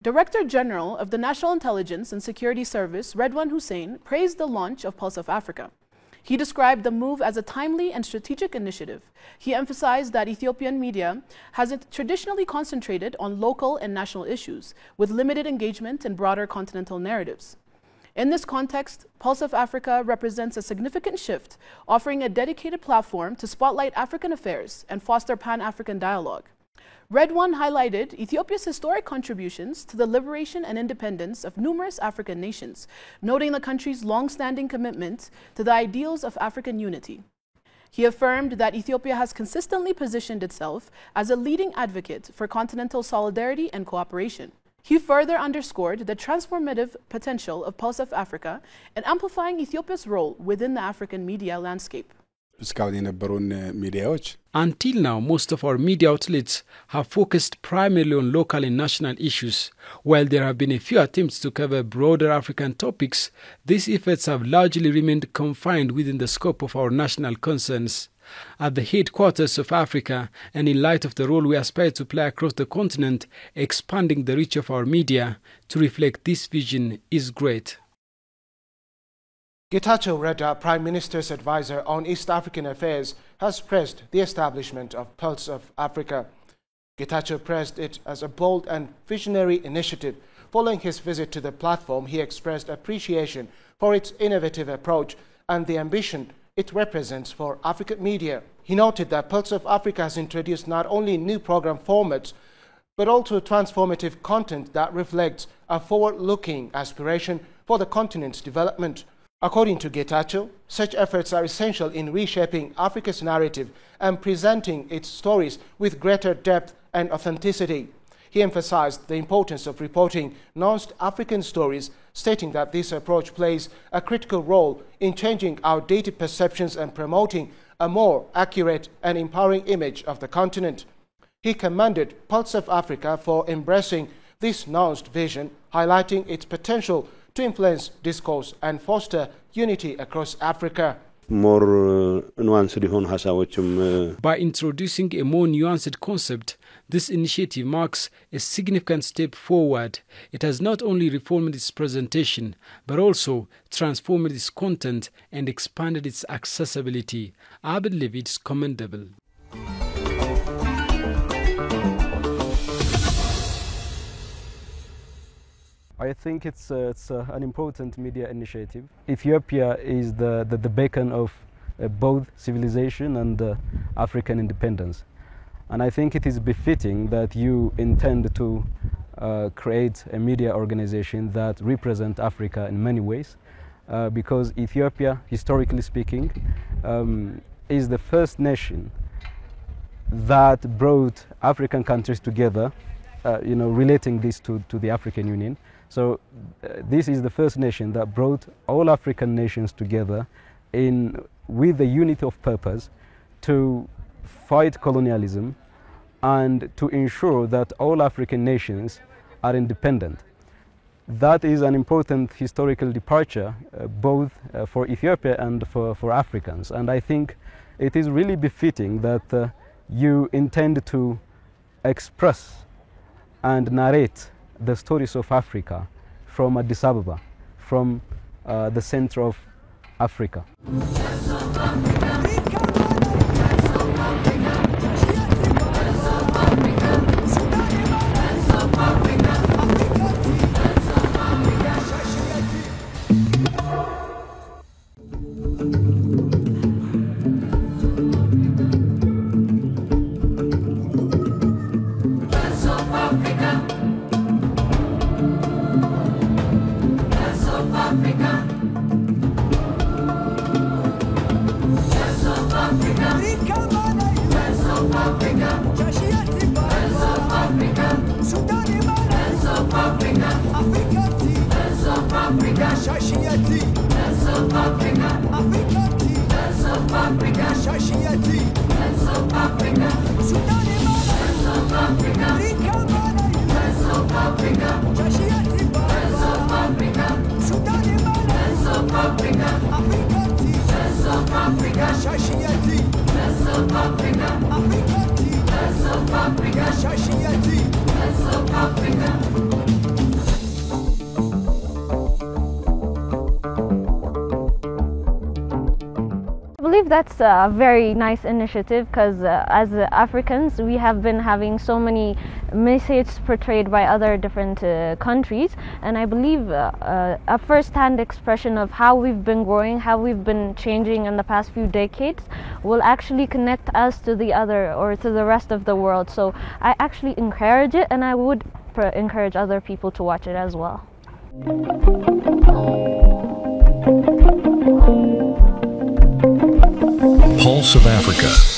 Director General of the National Intelligence and Security Service, Redwan Hussein, praised the launch of Pulse of Africa. He described the move as a timely and strategic initiative. He emphasized that Ethiopian media hasn't traditionally concentrated on local and national issues, with limited engagement in broader continental narratives. In this context, Pulse of Africa represents a significant shift, offering a dedicated platform to spotlight African affairs and foster Pan-African dialogue. Redwan highlighted Ethiopia's historic contributions to the liberation and independence of numerous African nations, noting the country's long-standing commitment to the ideals of African unity. He affirmed that Ethiopia has consistently positioned itself as a leading advocate for continental solidarity and cooperation. He further underscored the transformative potential of Pulse of Africa in amplifying Ethiopia's role within the African media landscape. Until now, most of our media outlets have focused primarily on local and national issues. While there have been a few attempts to cover broader African topics, these efforts have largely remained confined within the scope of our national concerns. At the headquarters of Africa, and in light of the role we aspire to play across the continent, expanding the reach of our media to reflect this vision is great. Getachew Reda, Prime Minister's advisor on East African affairs, has praised the establishment of Pulse of Africa. Getachew praised it as a bold and visionary initiative. Following his visit to the platform, he expressed appreciation for its innovative approach and the ambition it represents for African media. He noted that Pulse of Africa has introduced not only new program formats, but also transformative content that reflects a forward-looking aspiration for the continent's development. According to Getachew, such efforts are essential in reshaping Africa's narrative and presenting its stories with greater depth and authenticity. He emphasized the importance of reporting nuanced African stories, stating that this approach plays a critical role in changing outdated perceptions and promoting a more accurate and empowering image of the continent. He commended Pulse of Africa for embracing this nuanced vision, highlighting its potential to influence discourse and foster unity across Africa. By introducing a more nuanced concept, this initiative marks a significant step forward. It has not only reformed its presentation, but also transformed its content and expanded its accessibility. I believe it's commendable. I think it's an important media initiative. Ethiopia is the beacon of both civilization and African independence. And I think it is befitting that you intend to create a media organization that represents Africa in many ways, because Ethiopia, historically speaking, is the first nation that brought African countries together, relating this to the African Union. So this is the first nation that brought all African nations together with the unity of purpose to fight colonialism and to ensure that all African nations are independent. That is an important historical departure, both for Ethiopia and for Africans. And I think it is really befitting that you intend to express and narrate the stories of Africa from Addis Ababa, from the center of Africa. Africa. believe that's a very nice initiative because as Africans we have been having so many messages portrayed by other different countries, and I believe a first-hand expression of how we've been growing, how we've been changing in the past few decades will actually connect us to the other or to the rest of the world. So I actually encourage it, and I would encourage other people to watch it as well. Pulse of Africa.